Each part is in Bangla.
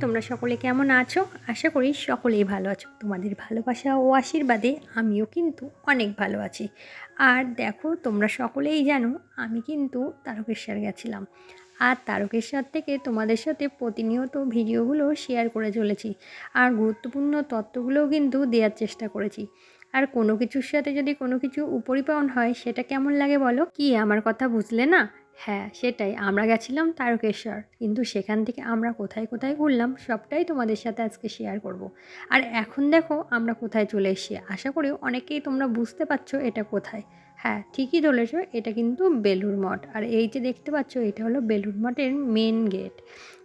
তোমরা সকলে কেমন আছো? আশা করি সকলেই ভালো আছো। তোমাদের ভালোবাসা ও আশীর্বাদে আমিও কিন্তু অনেক ভালো আছি। আর দেখো, তোমরা সকলেই জানো আমি কিন্তু তারকেশ্বর গেছিলাম। আর তারকেশ্বর থেকে তোমাদের সাথে প্রতিনিয়ত ভিডিওগুলো শেয়ার করে চলেছি। আর গুরুত্বপূর্ণ তথ্যগুলোও কিন্তু দেওয়ার চেষ্টা করেছি। আর কোনো কিছুর সাথে যদি কোনো কিছু উপরিপালন হয় সেটা কেমন লাগে বলো? কি আমার কথা বুঝলে না? হ্যাঁ, সেটাই, আমরা গেছিলাম তারকেশ্বর, কিন্তু সেখান থেকে আমরা কোথায় কোথায় ঘুরলাম সবটাই তোমাদের সাথে আজকে শেয়ার করব। আর এখন দেখো আমরা কোথায় চলে এসেছি, আশা করি অনেকেই তোমরা বুঝতে পারছো এটা কোথায়। হ্যাঁ, ঠিকই ধরেছ, এটা কিন্তু বেলুড় মঠ। আর এই যে দেখতে পাচ্ছ, এটা হলো বেলুড় মঠের মেন গেট।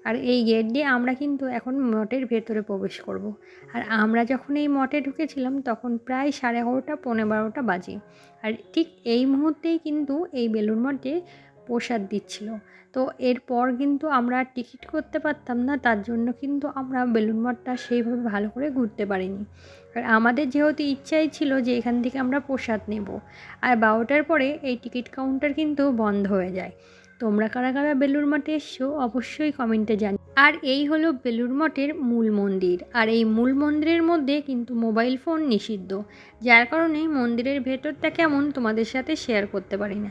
আর এই গেট দিয়ে আমরা কিন্তু এখন মঠের ভেতরে প্রবেশ করব। আর আমরা যখন এই মঠে ঢুকেছিলাম তখন প্রায় 11:30 12:30 বাজে। আর ঠিক এই মুহূর্তেই কিন্তু এই বেলুড় মঠে প্রসাদ দিচ্ছিল। তো এরপর কিন্তু আমরা টিকিট করতে পারতাম না, তার জন্য কিন্তু আমরা বেলুড় মঠটা সেইভাবে ভালো করে ঘুরতে পারিনি। আর আমাদের যেহেতু ইচ্ছাই ছিল যে এখান থেকে আমরা প্রসাদ নেব। আর 12টার পরে এই টিকিট কাউন্টার কিন্তু বন্ধ হয়ে যায়। তোমরা কারা কারা বেলুড় মঠে এসছো অবশ্যই কমেন্টে জানি। আর এই হলো বেলুড় মঠের মূল মন্দির। আর এই মূল মন্দিরের মধ্যে কিন্তু মোবাইল ফোন নিষিদ্ধ, যার কারণে মন্দিরের ভেতরটা কেমন তোমাদের সাথে শেয়ার করতে পারি না।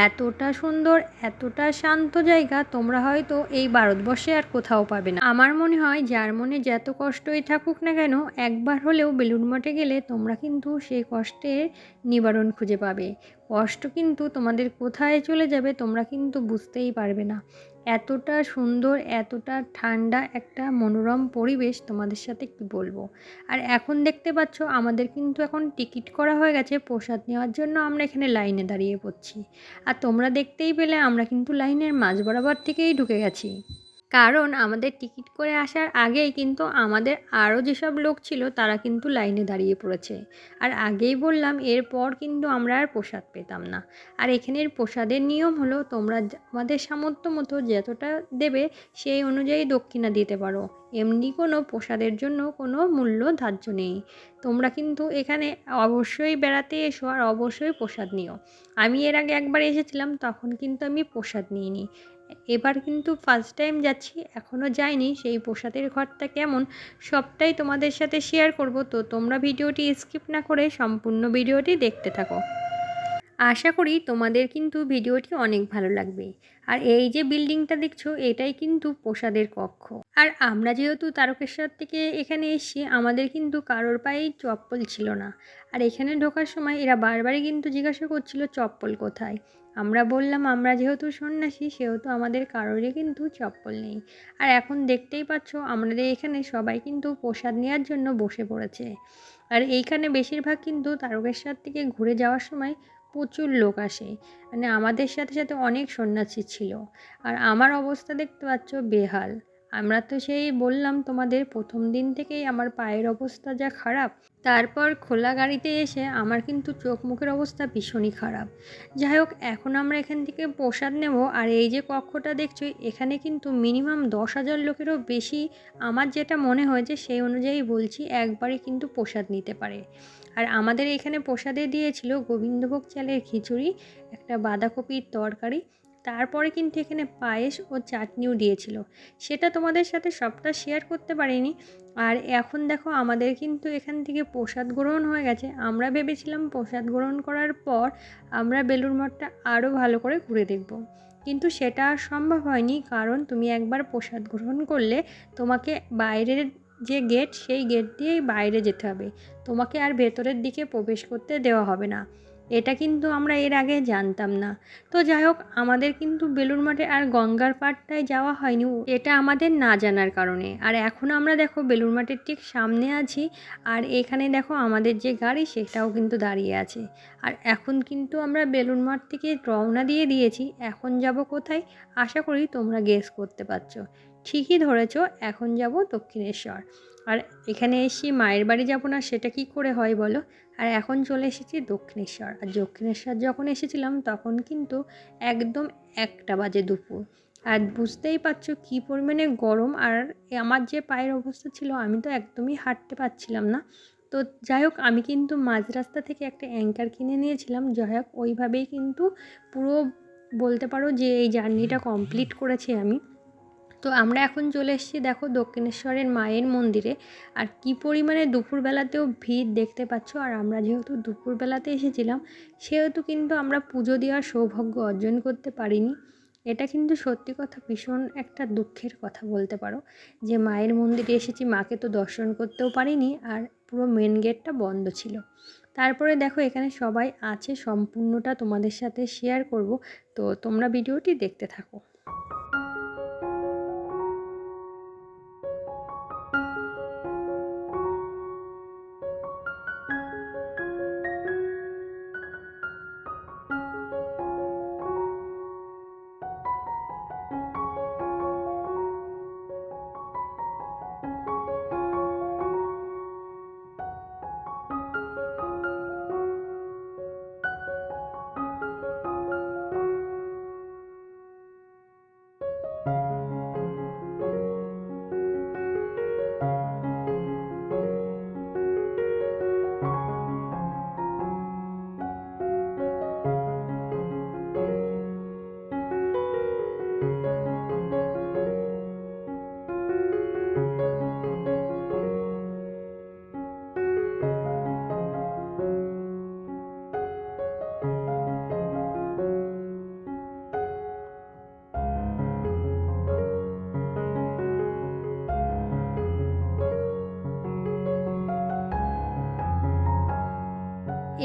এতটা সুন্দর, এতটা শান্ত জায়গা তোমরা হয়তো এই ভারতবর্ষে আর কোথাও পাবে না। আমার মনে হয় যার মনে যত কষ্টই থাকুক না কেন, একবার হলেও বেলুড় মঠে গেলে তোমরা কিন্তু সেই কষ্টের নিবারণ খুঁজে পাবে। কষ্ট কিন্তু তোমাদের কোথায় চলে যাবে তোমরা কিন্তু বুঝতেই পারবে না। এতটা সুন্দর, এতটা ঠান্ডা একটা মনোরম পরিবেশ, তোমাদের সাথে কি বলবো। আর এখন দেখতে পাচ্ছ আমাদের কিন্তু এখন টিকিট করা হয়ে গেছে প্রসাদ নেওয়ার জন্য, আমরা এখানে লাইনে দাঁড়িয়ে পড়ছি। আর তোমরা দেখতেই পেলে আমরা কিন্তু লাইনের মাঝ বরাবর থেকেই ঢুকে গেছি, কারণ আমাদের টিকিট করে আসার আগেই কিন্তু আমাদের আরও যেসব লোক ছিল তারা কিন্তু লাইনে দাঁড়িয়ে পড়েছে। আর আগেই বললাম, এরপর কিন্তু আমরা আর প্রসাদ পেতাম না। আর এখানের প্রসাদের নিয়ম হলো তোমরা আমাদের সামর্থ্য মতো যতটা দেবে সেই অনুযায়ী দক্ষিণা দিতে পারো। এমনি কোনো প্রসাদের জন্য কোনো মূল্য ধার্য নেই। তোমরা কিন্তু এখানে অবশ্যই বেড়াতে এসো আর অবশ্যই প্রসাদ নিও। আমি এর আগে একবার এসেছিলাম, তখন কিন্তু আমি প্রসাদ নিইনি। এবার কিন্তু ফার্স্ট টাইম যাচ্ছি, এখনও যাইনি। সেই প্রসাদের ঘরটা কেমন সবটাই তোমাদের সাথে শেয়ার করব। তো তোমরা ভিডিওটি স্কিপ না করে সম্পূর্ণ ভিডিওটি দেখতে থাকো। আশা করি তোমাদের কিন্তু ভিডিওটি অনেক ভালো লাগবে। আর এই যে বিল্ডিংটা দেখছো, এটাই কিন্তু প্রসাদের কক্ষ। আর আমরা যেহেতু তারকেশ্বর থেকে এখানে এসেছি, আমাদের কিন্তু কারোর পায়েই চপ্পল ছিল না। আর এখানে ঢোকার সময় এরা বারবারই কিন্তু জিজ্ঞাসা করছিল চপ্পল কোথায়। আমরা বললাম আমরা যেহেতু সন্ন্যাসী সেহেতু আমাদের কারোরই কিন্তু চপ্পল নেই। আর এখন দেখতেই পাচ্ছ আমাদের এখানে সবাই কিন্তু প্রসাদ নেওয়ার জন্য বসে পড়েছে। আর এইখানে বেশিরভাগ কিন্তু তারকেশ্বর থেকে ঘুরে যাওয়ার সময় প্রচুর লোক আসে। মানে আমাদের সাথে সাথে অনেক সন্ন্যাসী ছিল। আর আমার অবস্থা দেখতে পাচ্ছ বেহাল। আমরা তো সেই বললাম তোমাদের প্রথম দিন থেকেই আমার পায়ের অবস্থা যা খারাপ, তারপর খোলা গাড়িতে এসে আমার কিন্তু চোখ মুখের অবস্থা ভীষণই খারাপ। যাই হোক, এখন আমরা এখান থেকে প্রসাদ নেব। আর এই যে কক্ষটা দেখছো, এখানে কিন্তু মিনিমাম 10,000 লোকেরও বেশি, আমার যেটা মনে হয়েছে সেই অনুযায়ী বলছি, একবারই কিন্তু প্রসাদ নিতে পারে। আর আমাদের এখানে প্রসাদে দিয়েছিল গোবিন্দভোগ চালের খিচুড়ি, একটা বাঁধাকপির তরকারি, তারপরে কিন্তু এখানে পায়েস ও চাটনিও দিয়েছিল। সেটা তোমাদের সাথে সবটা শেয়ার করতে পারিনি। আর এখন দেখো আমাদের কিন্তু এখান থেকে প্রসাদ গ্রহণ হয়ে গেছে। আমরা ভেবেছিলাম প্রসাদ গ্রহণ করার পর আমরা বেলুড় মঠটা আরও ভালো করে ঘুরে দেখব, কিন্তু সেটা আর সম্ভব হয়নি। কারণ তুমি একবার প্রসাদ গ্রহণ করলে তোমাকে বাইরের যে গেট সেই গেট দিয়েই বাইরে যেতে হবে, তোমাকে আর ভেতরের দিকে প্রবেশ করতে দেওয়া হবে না। এটা কিন্তু আমরা এর আগে জানতাম না। তো যাই হোক, আমাদের কিন্তু বেলুড় মঠে আর গঙ্গার পাড়টায় যাওয়া হয়নি, এটা আমাদের না জানার কারণে। আর এখন আমরা দেখো বেলুড় মঠের ঠিক সামনে আছি। আর এখানে দেখো আমাদের যে গাড়ি সেটাও কিন্তু দাঁড়িয়ে আছে। আর এখন কিন্তু আমরা বেলুড় মঠ থেকে রওনা দিয়ে দিয়েছি। এখন যাব কোথায়? আশা করি তোমরা গেস করতে পারছো। ঠিকই ধরেছো, এখন যাব দক্ষিণেশ্বর। আর এখানে এসে মায়ের বাড়ি যাব না সেটা কি করে হয় বলো। আর এখন চলে এসেছি দক্ষিণেশ্বর। আর দক্ষিণেশ্বর যখন এসেছিলাম তখন কিন্তু একদম 1টা বাজে দুপুর। আর বুঝতেই পারছো কী পরিমাণে গরম। আর আমার যে পায়ের অবস্থা ছিল, আমি তো একদমই হাঁটতে পারছিলাম না। তো যাই হোক, আমি কিন্তু মাঝ রাস্তা থেকে একটা অ্যাঙ্কার কিনে নিয়েছিলাম। যাই হোক, ওইভাবেই কিন্তু পুরো বলতে পারো যে এই জার্নিটা কমপ্লিট করেছি আমি। তো আমরা এখন চলে এসেছি দেখো দক্ষিণেশ্বরের মায়ের মন্দিরে। আর কি পরিমাণে দুপুরবেলাতেও ভিড় দেখতে পাচ্ছ। আর আমরা যেহেতু দুপুরবেলাতে এসেছিলাম সেহেতু কিন্তু আমরা পুজো দেওয়ার সৌভাগ্য অর্জন করতে পারিনি। এটা কিন্তু সত্যি কথা ভীষণ একটা দুঃখের কথা বলতে পারো, যে মায়ের মন্দিরে এসেছি মাকে তো দর্শন করতেও পারিনি, আর পুরো মেন গেটটা বন্ধ ছিল। তারপরে দেখো এখানে সবাই আছে, সম্পূর্ণটা তোমাদের সাথে শেয়ার করব, তো তোমরা ভিডিওটি দেখতে থাকো।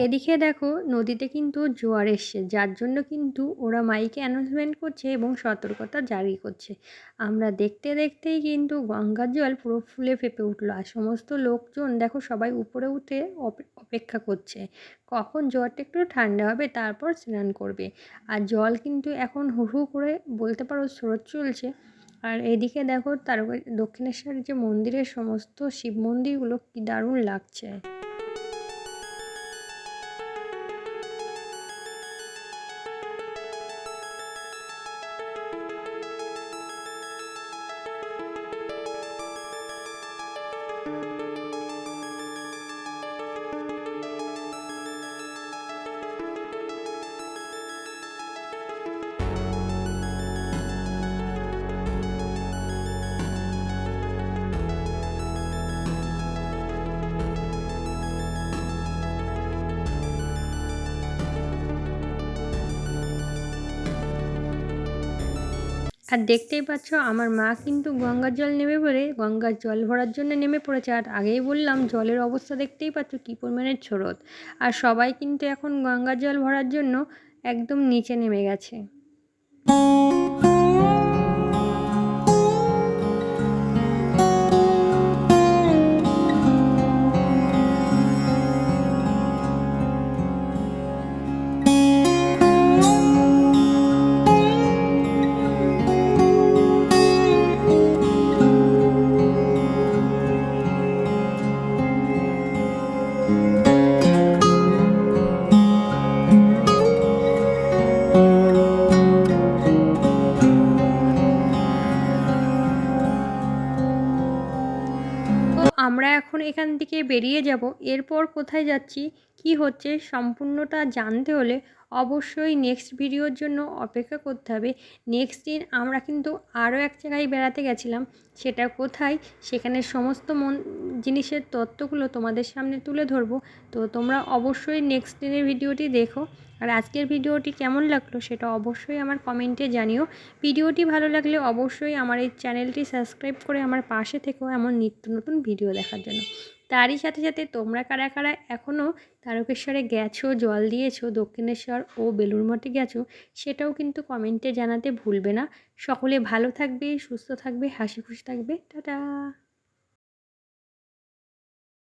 এদিকে দেখো নদীতে কিন্তু জোয়ার এসছে, যার জন্য কিন্তু ওরা মাইকে অ্যানাউন্সমেন্ট করছে এবং সতর্কতা জারি করছে। আমরা দেখতে দেখতেই কিন্তু গঙ্গার জল পুরো ফুলে ফেঁপে উঠলো, আর সমস্ত লোকজন দেখো সবাই উপরে উঠে অপেক্ষা করছে কখন জলটা একটু ঠান্ডা হবে তারপর স্নান করবে। আর জল কিন্তু এখন হু হু করে বলতে পারো স্রোত চলছে। আর এদিকে দেখো দক্ষিণেশ্বরের যে মন্দিরের সমস্ত শিব মন্দিরগুলো কি দারুণ লাগছে। আর দেখতেই পাচ্ছ আমার মা কিন্তু গঙ্গার জল নেবে বলে গঙ্গার জল ভরার জন্য নেমে পড়েছে। আর আগেই বললাম জলের অবস্থা দেখতেই পাচ্ছ কী পরিমাণের স্রোত। আর সবাই কিন্তু এখন গঙ্গার জল ভরার জন্য একদম নিচে নেমে গেছে। আমরা এখন এখান থেকে বেরিয়ে যাব। এরপর কোথায় যাচ্ছি কি হচ্ছে সম্পূর্ণটা জানতে হলে অবশ্যই নেক্সট ভিডিওর জন্য অপেক্ষা করতে হবে। নেক্সট দিন আমরা কিন্তু আরও এক জায়গায় বেড়াতে গেছিলাম, সেটা কোথায় সেখানে সমস্ত জিনিসের তথ্যগুলো তোমাদের সামনে তুলে ধরবো। তো তোমরা অবশ্যই নেক্সট দিনের ভিডিওটি দেখো। আর আজকের ভিডিওটি কেমন লাগলো সেটা অবশ্যই আমার কমেন্টে জানিও। ভিডিওটি ভালো লাগলে অবশ্যই আমার এই চ্যানেলটি সাবস্ক্রাইব করে আমার পাশে থেকেও এমন নিত্য নতুন ভিডিও দেখার জন্য। তারই সাথে সাথে তোমরা কারা কারা এখনও তারকেশ্বরে গেছো, জল দিয়েছো, দক্ষিণেশ্বর ও বেলুড় মঠে গেছো সেটাও কিন্তু কমেন্টে জানাতে ভুলবে না। সকলে ভালো থাকবে, সুস্থ থাকবে, হাসি খুশি থাকবে। টাটা।